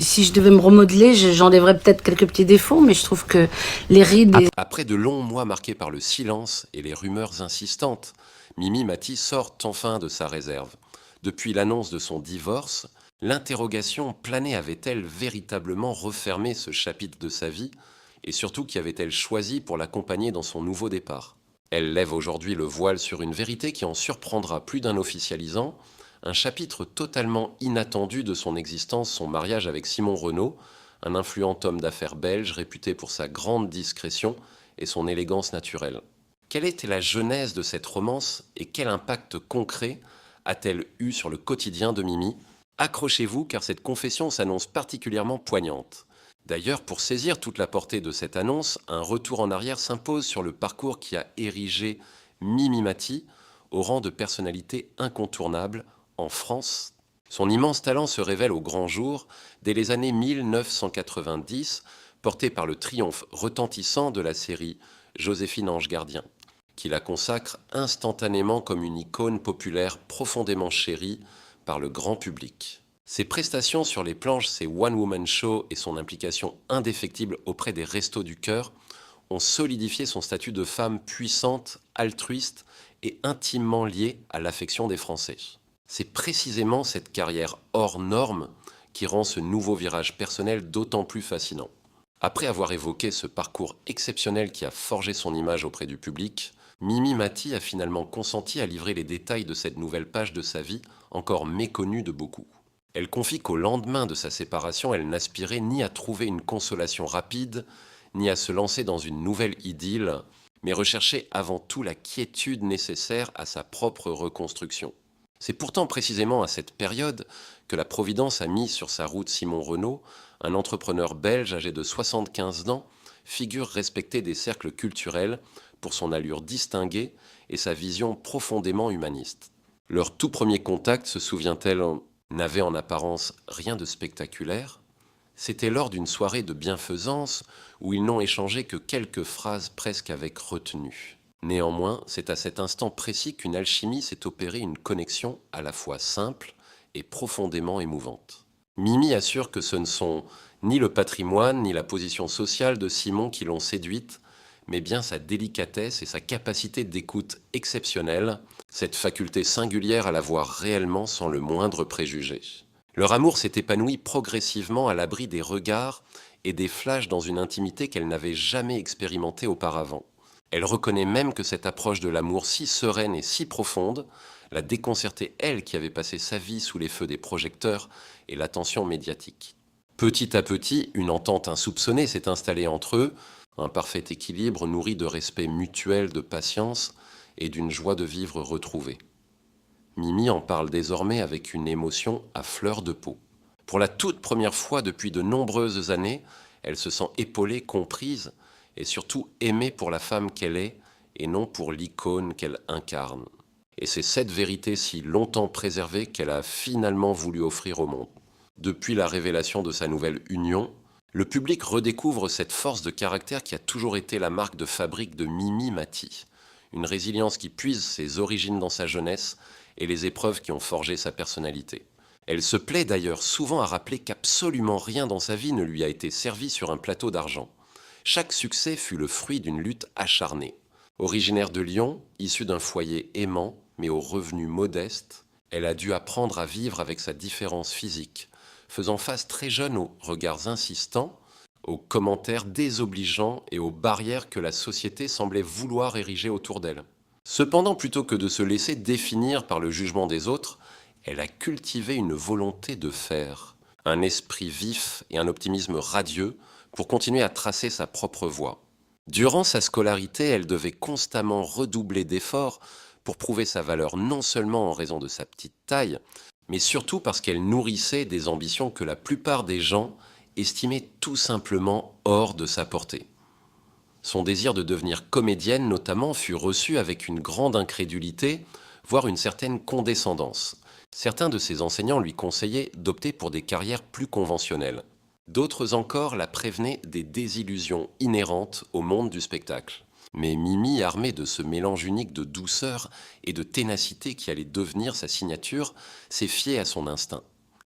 Si je devais me remodeler, j'enlèverais peut-être quelques petits défauts, mais je trouve que les rides Après de longs mois marqués par le silence et les rumeurs insistantes, Mimi Mati sort enfin de sa réserve. Depuis l'annonce de son divorce, l'interrogation planait: avait-elle véritablement refermé ce chapitre de sa vie? Et surtout, qui avait-elle choisi pour l'accompagner dans son nouveau départ? Elle lève aujourd'hui le voile sur une vérité qui en surprendra plus d'un officialisant, un chapitre totalement inattendu de son existence, son mariage avec Simon Renaud, un influent homme d'affaires belge réputé pour sa grande discrétion et son élégance naturelle. Quelle était la genèse de cette romance et quel impact concret a-t-elle eu sur le quotidien de Mimi? Accrochez-vous, car cette confession s'annonce particulièrement poignante. D'ailleurs, pour saisir toute la portée de cette annonce, un retour en arrière s'impose sur le parcours qui a érigé Mimi Mati au rang de personnalité incontournable en France. Son immense talent se révèle au grand jour dès les années 1990, porté par le triomphe retentissant de la série Joséphine Ange Gardien, qui la consacre instantanément comme une icône populaire profondément chérie par le grand public. Ses prestations sur les planches, ses one-woman shows et son implication indéfectible auprès des Restos du Cœur ont solidifié son statut de femme puissante, altruiste et intimement liée à l'affection des Français. C'est précisément cette carrière hors norme qui rend ce nouveau virage personnel d'autant plus fascinant. Après avoir évoqué ce parcours exceptionnel qui a forgé son image auprès du public, Mimi Mati a finalement consenti à livrer les détails de cette nouvelle page de sa vie, encore méconnue de beaucoup. Elle confie qu'au lendemain de sa séparation, elle n'aspirait ni à trouver une consolation rapide, ni à se lancer dans une nouvelle idylle, mais recherchait avant tout la quiétude nécessaire à sa propre reconstruction. C'est pourtant précisément à cette période que la Providence a mis sur sa route Simon Renaud, un entrepreneur belge âgé de 75 ans, figure respectée des cercles culturels pour son allure distinguée et sa vision profondément humaniste. Leur tout premier contact, se souvient-elle, n'avait en apparence rien de spectaculaire. C'était lors d'une soirée de bienfaisance où ils n'ont échangé que quelques phrases presque avec retenue. Néanmoins, c'est à cet instant précis qu'une alchimie s'est opérée, une connexion à la fois simple et profondément émouvante. Mimi assure que ce ne sont ni le patrimoine ni la position sociale de Simon qui l'ont séduite, mais bien sa délicatesse et sa capacité d'écoute exceptionnelle, cette faculté singulière à la voir réellement sans le moindre préjugé. Leur amour s'est épanoui progressivement à l'abri des regards et des flashs dans une intimité qu'elle n'avait jamais expérimentée auparavant. Elle reconnaît même que cette approche de l'amour si sereine et si profonde la déconcertait, elle qui avait passé sa vie sous les feux des projecteurs et l'attention médiatique. Petit à petit, une entente insoupçonnée s'est installée entre eux, un parfait équilibre nourri de respect mutuel, de patience et d'une joie de vivre retrouvée. Mimi en parle désormais avec une émotion à fleur de peau. Pour la toute première fois depuis de nombreuses années, elle se sent épaulée, comprise et surtout aimée pour la femme qu'elle est et non pour l'icône qu'elle incarne. Et c'est cette vérité si longtemps préservée qu'elle a finalement voulu offrir au monde. Depuis la révélation de sa nouvelle union, le public redécouvre cette force de caractère qui a toujours été la marque de fabrique de Mimi Mati. Une résilience qui puise ses origines dans sa jeunesse et les épreuves qui ont forgé sa personnalité. Elle se plaît d'ailleurs souvent à rappeler qu'absolument rien dans sa vie ne lui a été servi sur un plateau d'argent. Chaque succès fut le fruit d'une lutte acharnée. Originaire de Lyon, issue d'un foyer aimant, mais aux revenus modestes, elle a dû apprendre à vivre avec sa différence physique, faisant face très jeune aux regards insistants, aux commentaires désobligeants et aux barrières que la société semblait vouloir ériger autour d'elle. Cependant, plutôt que de se laisser définir par le jugement des autres, elle a cultivé une volonté de faire, un esprit vif et un optimisme radieux pour continuer à tracer sa propre voie. Durant sa scolarité, elle devait constamment redoubler d'efforts pour prouver sa valeur, non seulement en raison de sa petite taille, mais surtout parce qu'elle nourrissait des ambitions que la plupart des gens estimaient tout simplement hors de sa portée. Son désir de devenir comédienne notamment fut reçu avec une grande incrédulité, voire une certaine condescendance. Certains de ses enseignants lui conseillaient d'opter pour des carrières plus conventionnelles. D'autres encore la prévenaient des désillusions inhérentes au monde du spectacle. Mais Mimi, armée de ce mélange unique de douceur et de ténacité qui allait devenir sa signature, s'est fiée à son instinct.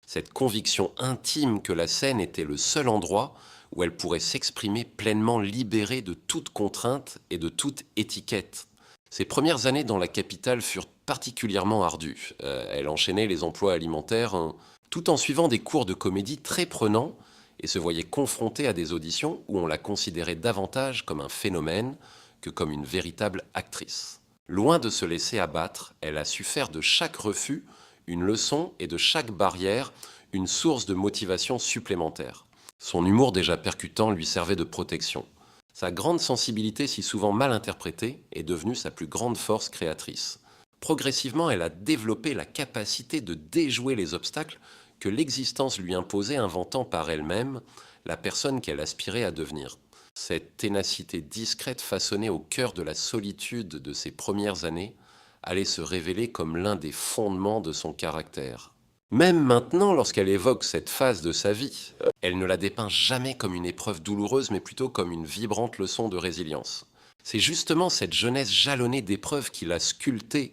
Cette conviction intime que la scène était le seul endroit où elle pourrait s'exprimer pleinement libérée de toute contrainte et de toute étiquette. Ses premières années dans la capitale furent particulièrement ardues. Elle enchaînait les emplois alimentaires tout en suivant des cours de comédie très prenants et se voyait confrontée à des auditions où on la considérait davantage comme un phénomène que comme une véritable actrice. Loin de se laisser abattre, elle a su faire de chaque refus une leçon et de chaque barrière une source de motivation supplémentaire. Son humour déjà percutant lui servait de protection. Sa grande sensibilité, si souvent mal interprétée, est devenue sa plus grande force créatrice. Progressivement, elle a développé la capacité de déjouer les obstacles que l'existence lui imposait, inventant par elle-même la personne qu'elle aspirait à devenir. Cette ténacité discrète façonnée au cœur de la solitude de ses premières années allait se révéler comme l'un des fondements de son caractère. Même maintenant, lorsqu'elle évoque cette phase de sa vie, elle ne la dépeint jamais comme une épreuve douloureuse, mais plutôt comme une vibrante leçon de résilience. C'est justement cette jeunesse jalonnée d'épreuves qui l'a sculptée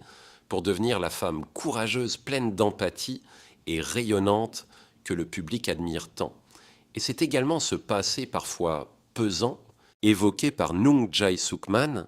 pour devenir la femme courageuse, pleine d'empathie et rayonnante que le public admire tant. Et c'est également ce passé parfois pesant, évoqué par Nung Jae-sukman,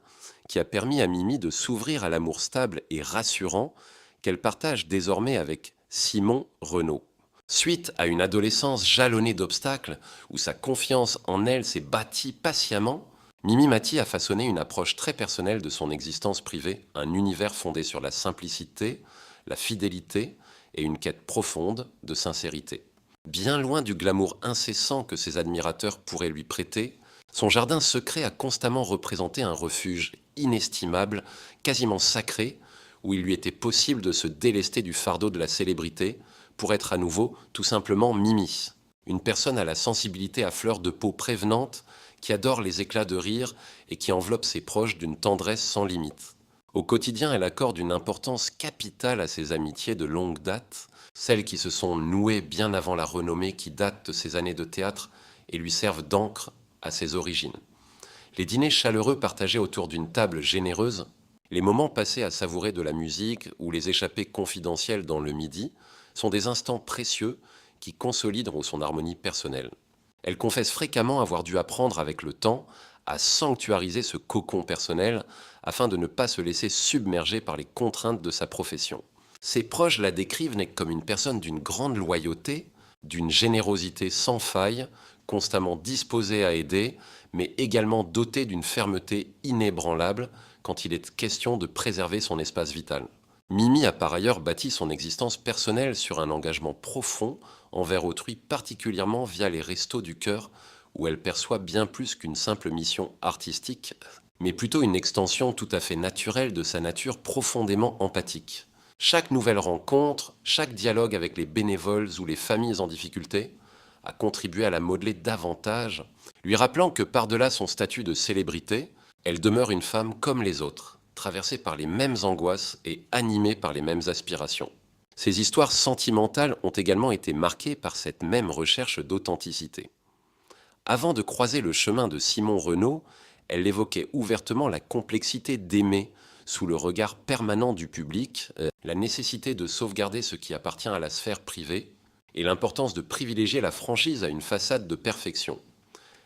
qui a permis à Mimi de s'ouvrir à l'amour stable et rassurant qu'elle partage désormais avec Simon Renaud. Suite à une adolescence jalonnée d'obstacles, où sa confiance en elle s'est bâtie patiemment, Mimi Mati a façonné une approche très personnelle de son existence privée, un univers fondé sur la simplicité, la fidélité et une quête profonde de sincérité. Bien loin du glamour incessant que ses admirateurs pourraient lui prêter, son jardin secret a constamment représenté un refuge inestimable, quasiment sacré, où il lui était possible de se délester du fardeau de la célébrité pour être à nouveau tout simplement Mimi, une personne à la sensibilité à fleur de peau prévenante qui adore les éclats de rire et qui enveloppe ses proches d'une tendresse sans limite. Au quotidien, elle accorde une importance capitale à ses amitiés de longue date, celles qui se sont nouées bien avant la renommée qui date de ses années de théâtre et lui servent d'encre à ses origines. Les dîners chaleureux partagés autour d'une table généreuse, les moments passés à savourer de la musique ou les échappées confidentielles dans le midi sont des instants précieux qui consolident son harmonie personnelle. Elle confesse fréquemment avoir dû apprendre avec le temps à sanctuariser ce cocon personnel afin de ne pas se laisser submerger par les contraintes de sa profession. Ses proches la décrivent comme une personne d'une grande loyauté, d'une générosité sans faille, constamment disposée à aider, mais également dotée d'une fermeté inébranlable quand il est question de préserver son espace vital. Mimi a par ailleurs bâti son existence personnelle sur un engagement profond envers autrui, particulièrement via les Restos du Cœur, où elle perçoit bien plus qu'une simple mission artistique, mais plutôt une extension tout à fait naturelle de sa nature profondément empathique. Chaque nouvelle rencontre, chaque dialogue avec les bénévoles ou les familles en difficulté a contribué à la modeler davantage, lui rappelant que par-delà son statut de célébrité, elle demeure une femme comme les autres, traversée par les mêmes angoisses et animée par les mêmes aspirations. Ses histoires sentimentales ont également été marquées par cette même recherche d'authenticité. Avant de croiser le chemin de Simon Renaud, elle évoquait ouvertement la complexité d'aimer sous le regard permanent du public, la nécessité de sauvegarder ce qui appartient à la sphère privée et l'importance de privilégier la franchise à une façade de perfection.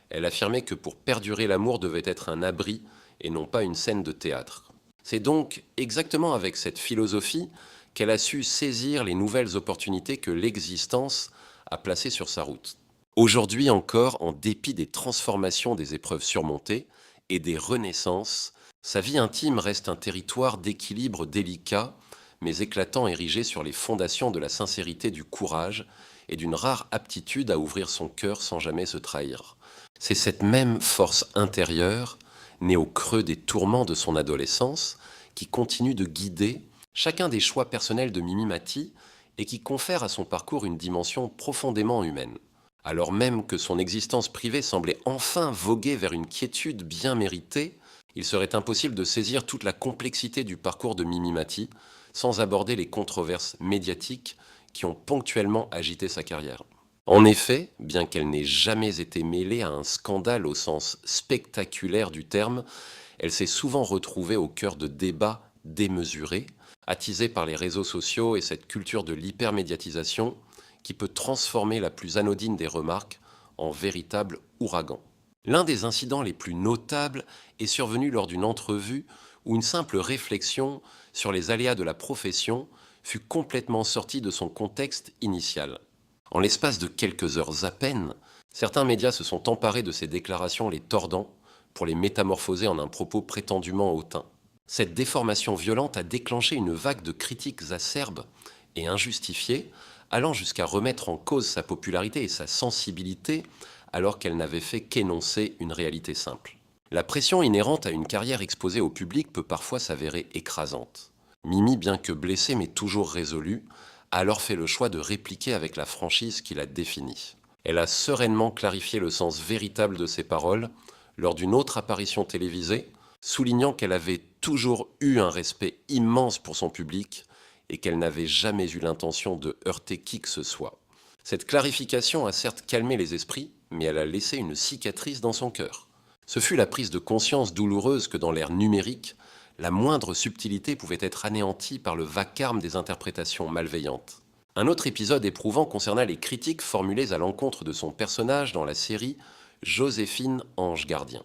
Elle affirmait que pour perdurer, l'amour devait être un abri et non pas une scène de théâtre. C'est donc exactement avec cette philosophie qu'elle a su saisir les nouvelles opportunités que l'existence a placées sur sa route. Aujourd'hui encore, en dépit des transformations des épreuves surmontées et des renaissances, sa vie intime reste un territoire d'équilibre délicat, mais éclatant, érigé sur les fondations de la sincérité, du courage et d'une rare aptitude à ouvrir son cœur sans jamais se trahir. C'est cette même force intérieure, née au creux des tourments de son adolescence, qui continue de guider chacun des choix personnels de Mimi Mati et qui confère à son parcours une dimension profondément humaine. Alors même que son existence privée semblait enfin voguer vers une quiétude bien méritée, il serait impossible de saisir toute la complexité du parcours de Mimi Mati sans aborder les controverses médiatiques qui ont ponctuellement agité sa carrière. En effet, bien qu'elle n'ait jamais été mêlée à un scandale au sens spectaculaire du terme, elle s'est souvent retrouvée au cœur de débats démesurés, attisés par les réseaux sociaux et cette culture de l'hypermédiatisation qui peut transformer la plus anodine des remarques en véritable ouragan. L'un des incidents les plus notables est survenu lors d'une entrevue où une simple réflexion sur les aléas de la profession fut complètement sortie de son contexte initial. En l'espace de quelques heures à peine, certains médias se sont emparés de ces déclarations les tordant pour les métamorphoser en un propos prétendument hautain. Cette déformation violente a déclenché une vague de critiques acerbes et injustifiées, allant jusqu'à remettre en cause sa popularité et sa sensibilité alors qu'elle n'avait fait qu'énoncer une réalité simple. La pression inhérente à une carrière exposée au public peut parfois s'avérer écrasante. Mimi, bien que blessée mais toujours résolue, a alors fait le choix de répliquer avec la franchise qui la définit. Elle a sereinement clarifié le sens véritable de ses paroles lors d'une autre apparition télévisée, soulignant qu'elle avait toujours eu un respect immense pour son public et qu'elle n'avait jamais eu l'intention de heurter qui que ce soit. Cette clarification a certes calmé les esprits, mais elle a laissé une cicatrice dans son cœur. Ce fut la prise de conscience douloureuse que dans l'ère numérique, la moindre subtilité pouvait être anéantie par le vacarme des interprétations malveillantes. Un autre épisode éprouvant concerna les critiques formulées à l'encontre de son personnage dans la série Joséphine Ange Gardien.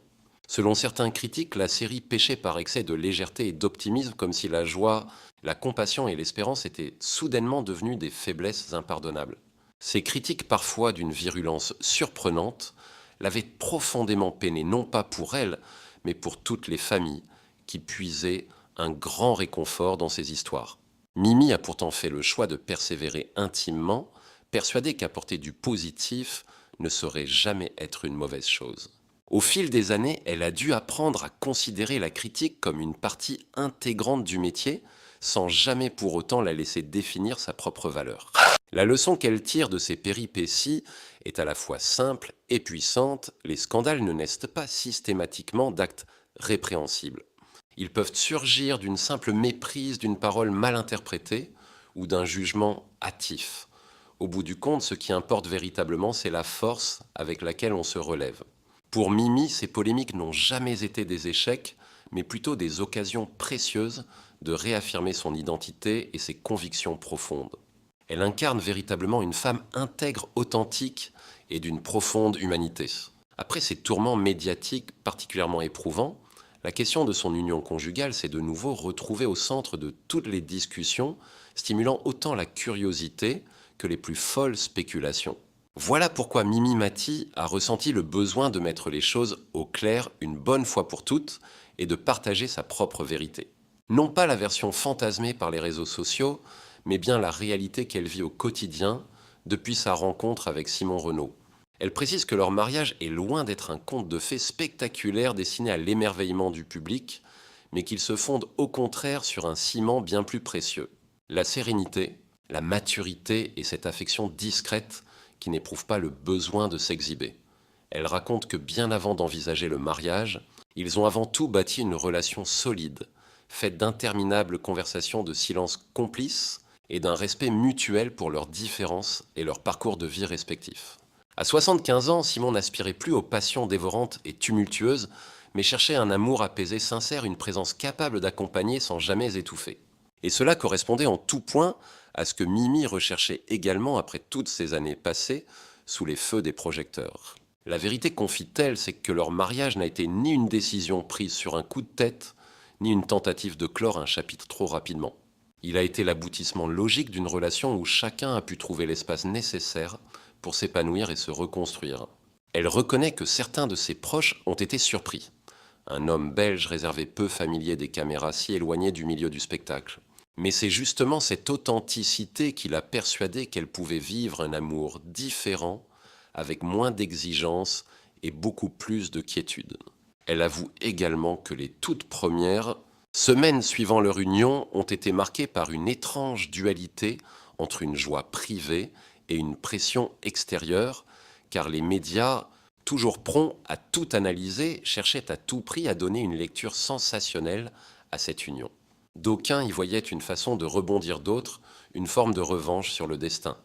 Selon certains critiques, la série péchait par excès de légèreté et d'optimisme, comme si la joie, la compassion et l'espérance étaient soudainement devenues des faiblesses impardonnables. Ces critiques, parfois d'une virulence surprenante, l'avaient profondément peinée, non pas pour elle, mais pour toutes les familles qui puisaient un grand réconfort dans ces histoires. Mimi a pourtant fait le choix de persévérer intimement, persuadée qu'apporter du positif ne saurait jamais être une mauvaise chose. Au fil des années, elle a dû apprendre à considérer la critique comme une partie intégrante du métier, sans jamais pour autant la laisser définir sa propre valeur. La leçon qu'elle tire de ces péripéties est à la fois simple et puissante. Les scandales ne naissent pas systématiquement d'actes répréhensibles. Ils peuvent surgir d'une simple méprise d'une parole mal interprétée ou d'un jugement hâtif. Au bout du compte, ce qui importe véritablement, c'est la force avec laquelle on se relève. Pour Mimi, ces polémiques n'ont jamais été des échecs, mais plutôt des occasions précieuses de réaffirmer son identité et ses convictions profondes. Elle incarne véritablement une femme intègre, authentique et d'une profonde humanité. Après ces tourments médiatiques particulièrement éprouvants, la question de son union conjugale s'est de nouveau retrouvée au centre de toutes les discussions, stimulant autant la curiosité que les plus folles spéculations. Voilà pourquoi Mimi Mati a ressenti le besoin de mettre les choses au clair une bonne fois pour toutes et de partager sa propre vérité. Non pas la version fantasmée par les réseaux sociaux, mais bien la réalité qu'elle vit au quotidien depuis sa rencontre avec Simon Renaud. Elle précise que leur mariage est loin d'être un conte de fées spectaculaire destiné à l'émerveillement du public, mais qu'il se fonde au contraire sur un ciment bien plus précieux. La sérénité, la maturité et cette affection discrète qui n'éprouve pas le besoin de s'exhiber. Elle raconte que bien avant d'envisager le mariage, ils ont avant tout bâti une relation solide, faite d'interminables conversations de silence complices et d'un respect mutuel pour leurs différences et leurs parcours de vie respectifs. À 75 ans, Simon n'aspirait plus aux passions dévorantes et tumultueuses, mais cherchait un amour apaisé, sincère, une présence capable d'accompagner sans jamais étouffer. Et cela correspondait en tout point à ce que Mimi recherchait également après toutes ces années passées sous les feux des projecteurs. La vérité, confie-t-elle, c'est que leur mariage n'a été ni une décision prise sur un coup de tête, ni une tentative de clore un chapitre trop rapidement. Il a été l'aboutissement logique d'une relation où chacun a pu trouver l'espace nécessaire pour s'épanouir et se reconstruire. Elle reconnaît que certains de ses proches ont été surpris. Un homme belge réservé peu familier des caméras, si éloigné du milieu du spectacle. Mais c'est justement cette authenticité qui l'a persuadée qu'elle pouvait vivre un amour différent, avec moins d'exigences et beaucoup plus de quiétude. Elle avoue également que les toutes premières semaines suivant leur union ont été marquées par une étrange dualité entre une joie privée et une pression extérieure, car les médias, toujours prompts à tout analyser, cherchaient à tout prix à donner une lecture sensationnelle à cette union. D'aucuns y voyaient une façon de rebondir, d'autres une forme de revanche sur le destin.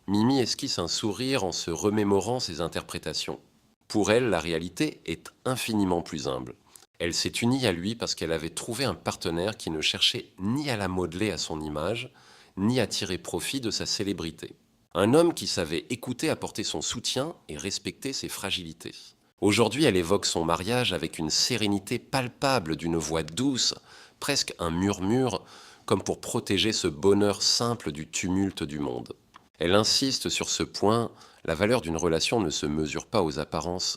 Mimi esquisse un sourire en se remémorant ses interprétations. Pour elle, la réalité est infiniment plus humble. Elle s'est unie à lui parce qu'elle avait trouvé un partenaire qui ne cherchait ni à la modeler à son image, ni à tirer profit de sa célébrité. Un homme qui savait écouter, apporter son soutien et respecter ses fragilités. Aujourd'hui, elle évoque son mariage avec une sérénité palpable, d'une voix douce, presque un murmure, comme pour protéger ce bonheur simple du tumulte du monde. Elle insiste sur ce point, la valeur d'une relation ne se mesure pas aux apparences,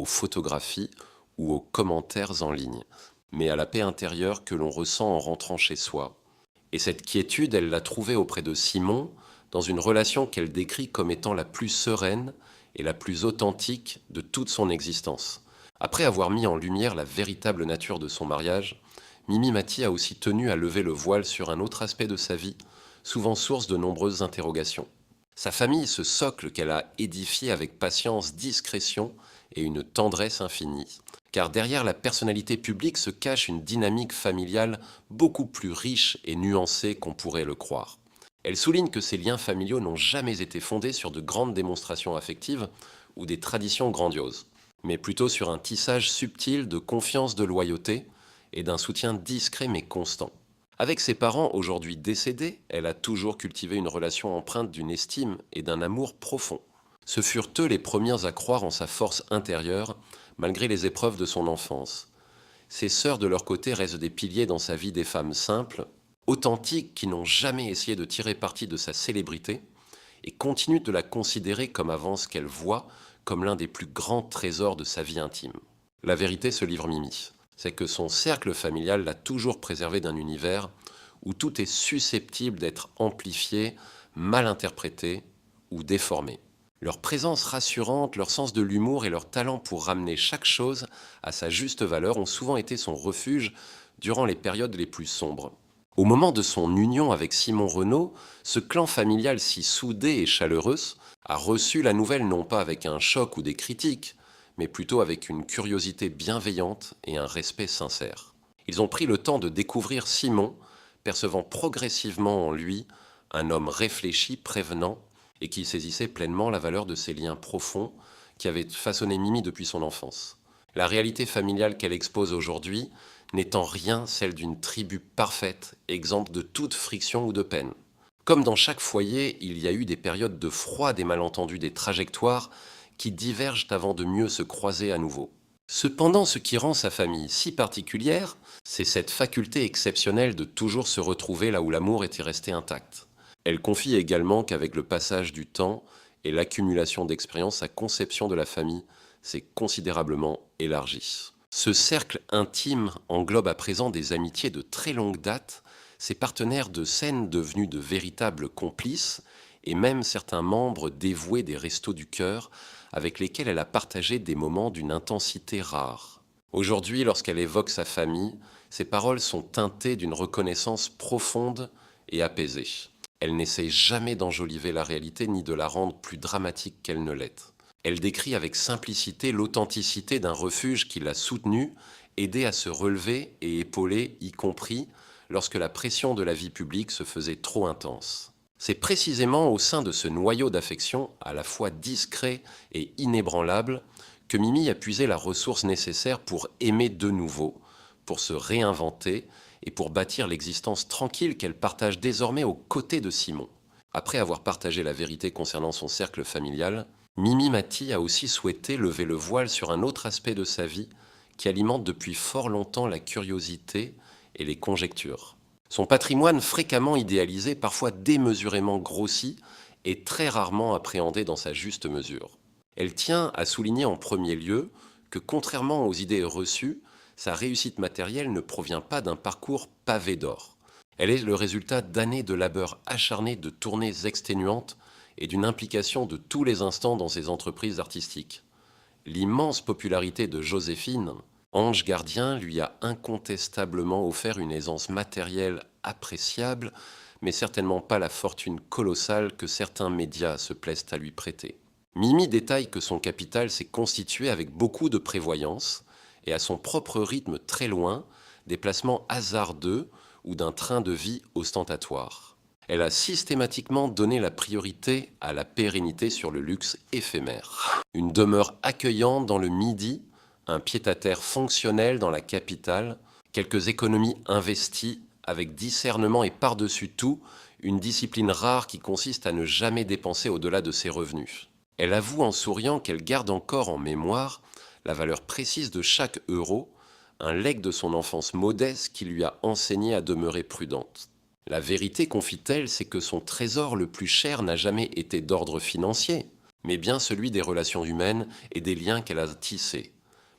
aux photographies ou aux commentaires en ligne, mais à la paix intérieure que l'on ressent en rentrant chez soi. Et cette quiétude, elle l'a trouvée auprès de Simon, dans une relation qu'elle décrit comme étant la plus sereine et la plus authentique de toute son existence. Après avoir mis en lumière la véritable nature de son mariage, Mimi Mati a aussi tenu à lever le voile sur un autre aspect de sa vie, souvent source de nombreuses interrogations. Sa famille, ce socle qu'elle a édifié avec patience, discrétion et une tendresse infinie. Car derrière la personnalité publique se cache une dynamique familiale beaucoup plus riche et nuancée qu'on pourrait le croire. Elle souligne que ces liens familiaux n'ont jamais été fondés sur de grandes démonstrations affectives ou des traditions grandioses, mais plutôt sur un tissage subtil de confiance, de loyauté et d'un soutien discret mais constant. Avec ses parents aujourd'hui décédés, elle a toujours cultivé une relation empreinte d'une estime et d'un amour profond. Ce furent eux les premiers à croire en sa force intérieure, malgré les épreuves de son enfance. Ses sœurs, de leur côté, restent des piliers dans sa vie, des femmes simples, authentiques, qui n'ont jamais essayé de tirer parti de sa célébrité et continuent de la considérer comme avant ce qu'elle voit comme l'un des plus grands trésors de sa vie intime. La vérité, ce livre Mimi, c'est que son cercle familial l'a toujours préservé d'un univers où tout est susceptible d'être amplifié, mal interprété ou déformé. Leur présence rassurante, leur sens de l'humour et leur talent pour ramener chaque chose à sa juste valeur ont souvent été son refuge durant les périodes les plus sombres. Au moment de son union avec Simon Renaud, ce clan familial si soudé et chaleureux a reçu la nouvelle non pas avec un choc ou des critiques, mais plutôt avec une curiosité bienveillante et un respect sincère. Ils ont pris le temps de découvrir Simon, percevant progressivement en lui un homme réfléchi, prévenant, et qui saisissait pleinement la valeur de ces liens profonds qui avaient façonné Mimi depuis son enfance. La réalité familiale qu'elle expose aujourd'hui n'est en rien celle d'une tribu parfaite, exempte de toute friction ou de peine. Comme dans chaque foyer, il y a eu des périodes de froid, des malentendus, des trajectoires qui divergent avant de mieux se croiser à nouveau. Cependant, ce qui rend sa famille si particulière, c'est cette faculté exceptionnelle de toujours se retrouver là où l'amour était resté intact. Elle confie également qu'avec le passage du temps et l'accumulation d'expériences, sa conception de la famille s'est considérablement élargie. Ce cercle intime englobe à présent des amitiés de très longue date, ses partenaires de scène devenus de véritables complices et même certains membres dévoués des Restos du Cœur avec lesquels elle a partagé des moments d'une intensité rare. Aujourd'hui, lorsqu'elle évoque sa famille, ses paroles sont teintées d'une reconnaissance profonde et apaisée. Elle n'essaie jamais d'enjoliver la réalité ni de la rendre plus dramatique qu'elle ne l'est. Elle décrit avec simplicité l'authenticité d'un refuge qui l'a soutenue, aidé à se relever et épaulé, y compris lorsque la pression de la vie publique se faisait trop intense. C'est précisément au sein de ce noyau d'affection, à la fois discret et inébranlable, que Mimi a puisé la ressource nécessaire pour aimer de nouveau, pour se réinventer et pour bâtir l'existence tranquille qu'elle partage désormais aux côtés de Simon. Après avoir partagé la vérité concernant son cercle familial, Mimi Mati a aussi souhaité lever le voile sur un autre aspect de sa vie qui alimente depuis fort longtemps la curiosité et les conjectures. Son patrimoine fréquemment idéalisé, parfois démesurément grossi, est très rarement appréhendé dans sa juste mesure. Elle tient à souligner en premier lieu que, contrairement aux idées reçues, sa réussite matérielle ne provient pas d'un parcours pavé d'or. Elle est le résultat d'années de labeur acharné, de tournées exténuantes et d'une implication de tous les instants dans ses entreprises artistiques. L'immense popularité de Joséphine, ange gardien, lui a incontestablement offert une aisance matérielle appréciable, mais certainement pas la fortune colossale que certains médias se plaisent à lui prêter. Mimi détaille que son capital s'est constitué avec beaucoup de prévoyance et à son propre rythme très loin des placements hasardeux ou d'un train de vie ostentatoire. Elle a systématiquement donné la priorité à la pérennité sur le luxe éphémère. Une demeure accueillante dans le Midi, un pied-à-terre fonctionnel dans la capitale, quelques économies investies avec discernement et par-dessus tout, une discipline rare qui consiste à ne jamais dépenser au-delà de ses revenus. Elle avoue en souriant qu'elle garde encore en mémoire la valeur précise de chaque euro, un legs de son enfance modeste qui lui a enseigné à demeurer prudente. La vérité, confie-t-elle, c'est que son trésor le plus cher n'a jamais été d'ordre financier, mais bien celui des relations humaines et des liens qu'elle a tissés.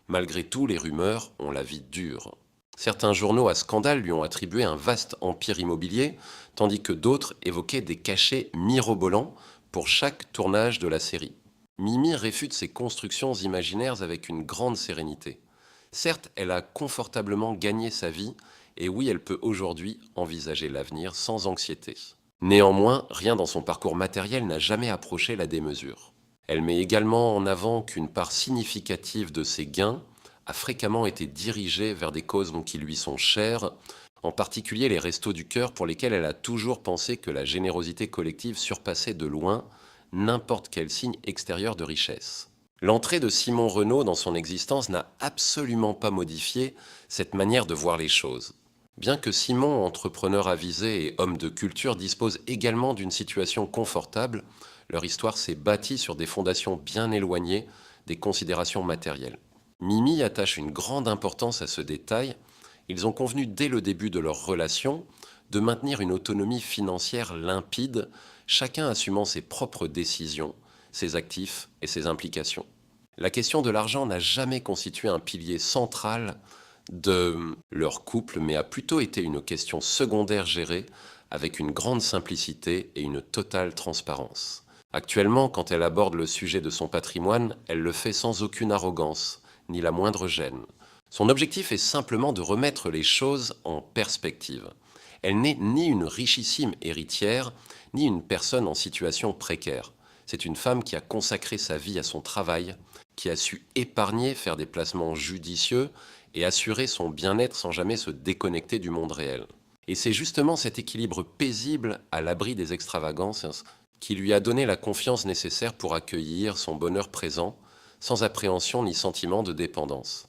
Malgré tout, les rumeurs ont la vie dure. Certains journaux à scandale lui ont attribué un vaste empire immobilier, tandis que d'autres évoquaient des cachets mirobolants pour chaque tournage de la série. Mimi réfute ces constructions imaginaires avec une grande sérénité. Certes, elle a confortablement gagné sa vie, et oui, elle peut aujourd'hui envisager l'avenir sans anxiété. Néanmoins, rien dans son parcours matériel n'a jamais approché la démesure. Elle met également en avant qu'une part significative de ses gains a fréquemment été dirigée vers des causes qui lui sont chères, en particulier les Restos du Cœur pour lesquels elle a toujours pensé que la générosité collective surpassait de loin n'importe quel signe extérieur de richesse. L'entrée de Simon Renaud dans son existence n'a absolument pas modifié cette manière de voir les choses. Bien que Simon, entrepreneur avisé et homme de culture, dispose également d'une situation confortable, leur histoire s'est bâtie sur des fondations bien éloignées des considérations matérielles. Mimi attache une grande importance à ce détail. Ils ont convenu dès le début de leur relation de maintenir une autonomie financière limpide, chacun assumant ses propres décisions, ses actifs et ses implications. La question de l'argent n'a jamais constitué un pilier central de leur couple, mais a plutôt été une question secondaire gérée avec une grande simplicité et une totale transparence. Actuellement, quand elle aborde le sujet de son patrimoine, elle le fait sans aucune arrogance, ni la moindre gêne. Son objectif est simplement de remettre les choses en perspective. Elle n'est ni une richissime héritière, ni une personne en situation précaire. C'est une femme qui a consacré sa vie à son travail, qui a su épargner, faire des placements judicieux et assurer son bien-être sans jamais se déconnecter du monde réel. Et c'est justement cet équilibre paisible à l'abri des extravagances qui lui a donné la confiance nécessaire pour accueillir son bonheur présent, sans appréhension ni sentiment de dépendance.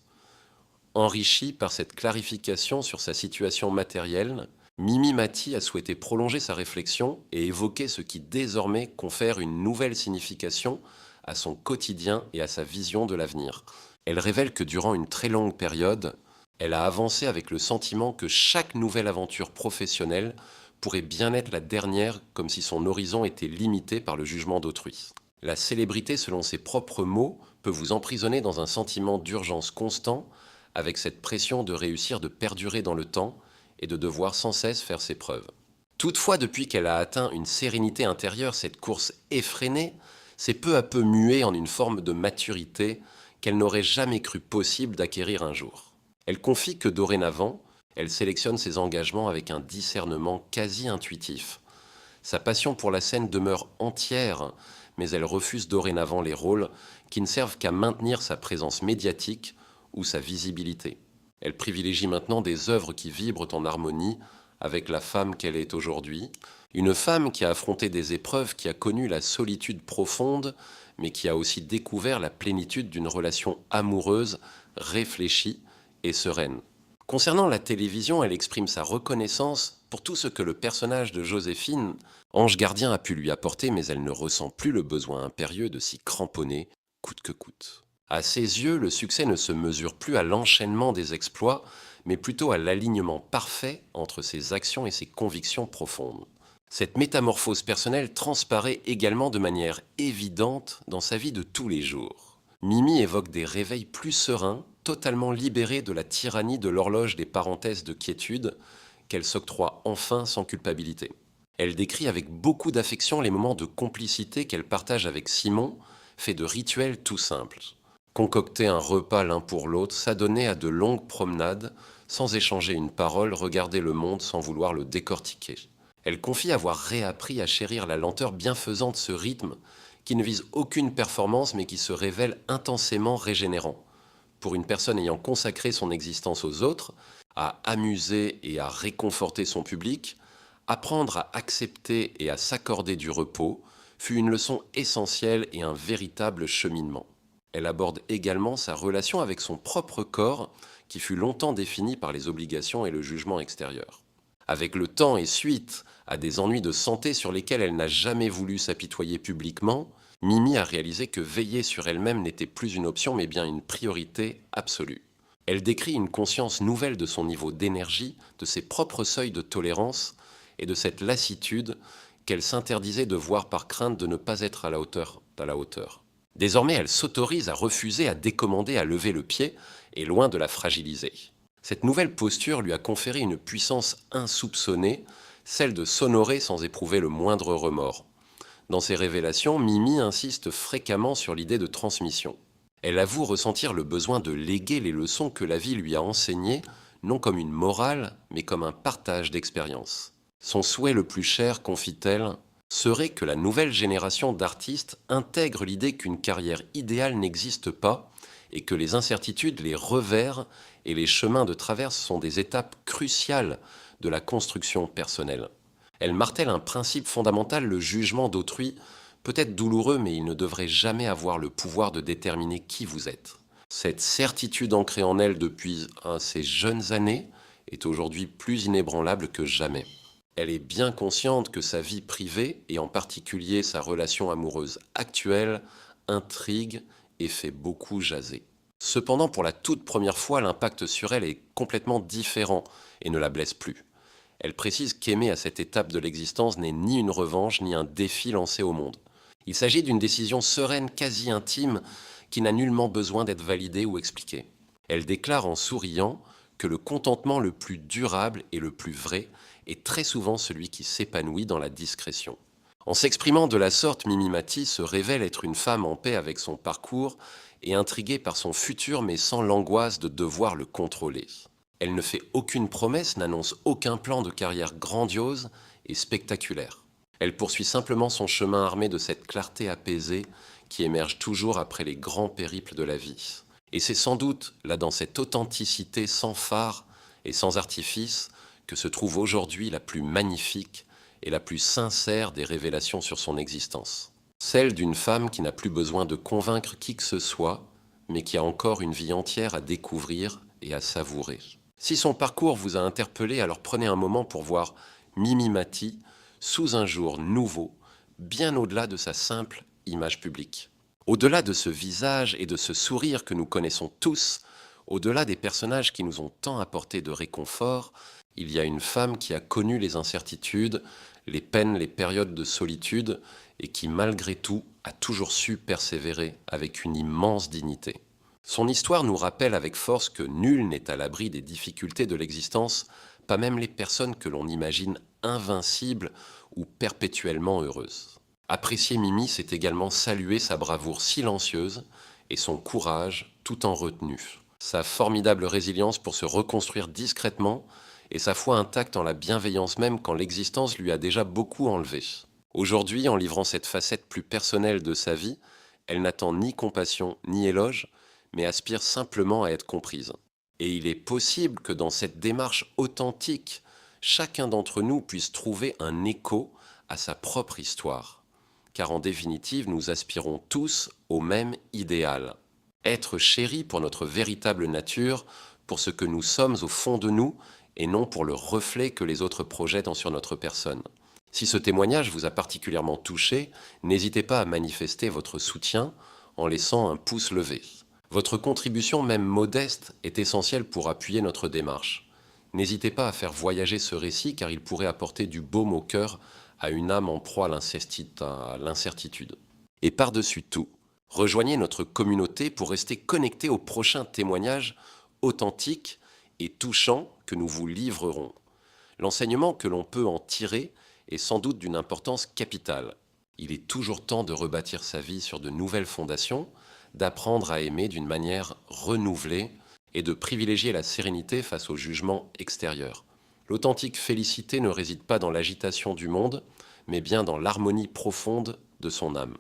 Enrichie par cette clarification sur sa situation matérielle, Mimi Mati a souhaité prolonger sa réflexion et évoquer ce qui désormais confère une nouvelle signification à son quotidien et à sa vision de l'avenir. Elle révèle que durant une très longue période, elle a avancé avec le sentiment que chaque nouvelle aventure professionnelle pourrait bien être la dernière, comme si son horizon était limité par le jugement d'autrui. La célébrité, selon ses propres mots, peut vous emprisonner dans un sentiment d'urgence constant, avec cette pression de réussir, de perdurer dans le temps et de devoir sans cesse faire ses preuves. Toutefois, depuis qu'elle a atteint une sérénité intérieure, cette course effrénée s'est peu à peu muée en une forme de maturité qu'elle n'aurait jamais cru possible d'acquérir un jour. Elle confie que dorénavant, elle sélectionne ses engagements avec un discernement quasi intuitif. Sa passion pour la scène demeure entière, mais elle refuse dorénavant les rôles qui ne servent qu'à maintenir sa présence médiatique ou sa visibilité. Elle privilégie maintenant des œuvres qui vibrent en harmonie avec la femme qu'elle est aujourd'hui, une femme qui a affronté des épreuves, qui a connu la solitude profonde, mais qui a aussi découvert la plénitude d'une relation amoureuse, réfléchie et sereine. Concernant la télévision, elle exprime sa reconnaissance pour tout ce que le personnage de Joséphine, ange gardien, a pu lui apporter, mais elle ne ressent plus le besoin impérieux de s'y cramponner, coûte que coûte. À ses yeux, le succès ne se mesure plus à l'enchaînement des exploits, mais plutôt à l'alignement parfait entre ses actions et ses convictions profondes. Cette métamorphose personnelle transparaît également de manière évidente dans sa vie de tous les jours. Mimi évoque des réveils plus sereins, totalement libérés de la tyrannie de l'horloge des parenthèses de quiétude qu'elle s'octroie enfin sans culpabilité. Elle décrit avec beaucoup d'affection les moments de complicité qu'elle partage avec Simon, faits de rituels tout simples. Concocter un repas l'un pour l'autre, s'adonner à de longues promenades, sans échanger une parole, regarder le monde sans vouloir le décortiquer. Elle confie avoir réappris à chérir la lenteur bienfaisante de ce rythme qui ne vise aucune performance mais qui se révèle intensément régénérant. Pour une personne ayant consacré son existence aux autres, à amuser et à réconforter son public, apprendre à accepter et à s'accorder du repos fut une leçon essentielle et un véritable cheminement. Elle aborde également sa relation avec son propre corps, qui fut longtemps défini par les obligations et le jugement extérieur. Avec le temps et suite à des ennuis de santé sur lesquels elle n'a jamais voulu s'apitoyer publiquement, Mimi a réalisé que veiller sur elle-même n'était plus une option mais bien une priorité absolue. Elle décrit une conscience nouvelle de son niveau d'énergie, de ses propres seuils de tolérance et de cette lassitude qu'elle s'interdisait de voir par crainte de ne pas être à la hauteur. Désormais, elle s'autorise à refuser, à décommander, à lever le pied, et loin de la fragiliser. Cette nouvelle posture lui a conféré une puissance insoupçonnée, celle de s'honorer sans éprouver le moindre remords. Dans ses révélations, Mimi insiste fréquemment sur l'idée de transmission. Elle avoue ressentir le besoin de léguer les leçons que la vie lui a enseignées, non comme une morale, mais comme un partage d'expériences. Son souhait le plus cher, confie-t-elle, serait que la nouvelle génération d'artistes intègre l'idée qu'une carrière idéale n'existe pas et que les incertitudes, les revers et les chemins de traverse sont des étapes cruciales de la construction personnelle. Elle martèle un principe fondamental: le jugement d'autrui peut être douloureux, mais il ne devrait jamais avoir le pouvoir de déterminer qui vous êtes. Cette certitude ancrée en elle depuis ses jeunes années est aujourd'hui plus inébranlable que jamais. Elle est bien consciente que sa vie privée, et en particulier sa relation amoureuse actuelle, intrigue et fait beaucoup jaser. Cependant, pour la toute première fois, l'impact sur elle est complètement différent et ne la blesse plus. Elle précise qu'aimer à cette étape de l'existence n'est ni une revanche ni un défi lancé au monde. Il s'agit d'une décision sereine, quasi intime, qui n'a nullement besoin d'être validée ou expliquée. Elle déclare en souriant que le contentement le plus durable et le plus vrai est très souvent celui qui s'épanouit dans la discrétion. En s'exprimant de la sorte, Mimi Mati se révèle être une femme en paix avec son parcours et intriguée par son futur, mais sans l'angoisse de devoir le contrôler. Elle ne fait aucune promesse, n'annonce aucun plan de carrière grandiose et spectaculaire. Elle poursuit simplement son chemin armé de cette clarté apaisée qui émerge toujours après les grands périples de la vie. Et c'est sans doute là, dans cette authenticité sans phare et sans artifice, que se trouve aujourd'hui la plus magnifique et la plus sincère des révélations sur son existence. Celle d'une femme qui n'a plus besoin de convaincre qui que ce soit, mais qui a encore une vie entière à découvrir et à savourer. Si son parcours vous a interpellé, alors prenez un moment pour voir Mimi Mati sous un jour nouveau, bien au-delà de sa simple image publique. Au-delà de ce visage et de ce sourire que nous connaissons tous, au-delà des personnages qui nous ont tant apporté de réconfort, il y a une femme qui a connu les incertitudes, les peines, les périodes de solitude, et qui malgré tout a toujours su persévérer avec une immense dignité. Son histoire nous rappelle avec force que nul n'est à l'abri des difficultés de l'existence, pas même les personnes que l'on imagine invincibles ou perpétuellement heureuses. Apprécier Mimi, c'est également saluer sa bravoure silencieuse et son courage tout en retenue. Sa formidable résilience pour se reconstruire discrètement et sa foi intacte en la bienveillance même quand l'existence lui a déjà beaucoup enlevé. Aujourd'hui, en livrant cette facette plus personnelle de sa vie, elle n'attend ni compassion ni éloge, mais aspire simplement à être comprise. Et il est possible que dans cette démarche authentique, chacun d'entre nous puisse trouver un écho à sa propre histoire. Car en définitive, nous aspirons tous au même idéal. Être chéris pour notre véritable nature, pour ce que nous sommes au fond de nous, et non pour le reflet que les autres projettent sur notre personne. Si ce témoignage vous a particulièrement touché, n'hésitez pas à manifester votre soutien en laissant un pouce levé. Votre contribution, même modeste, est essentielle pour appuyer notre démarche. N'hésitez pas à faire voyager ce récit car il pourrait apporter du baume au cœur à une âme en proie à l'incertitude. Et par-dessus tout, rejoignez notre communauté pour rester connecté aux prochains témoignages authentiques et touchants que nous vous livrerons. L'enseignement que l'on peut en tirer est sans doute d'une importance capitale. Il est toujours temps de rebâtir sa vie sur de nouvelles fondations, d'apprendre à aimer d'une manière renouvelée et de privilégier la sérénité face au jugement extérieur. L'authentique félicité ne réside pas dans l'agitation du monde, mais bien dans l'harmonie profonde de son âme.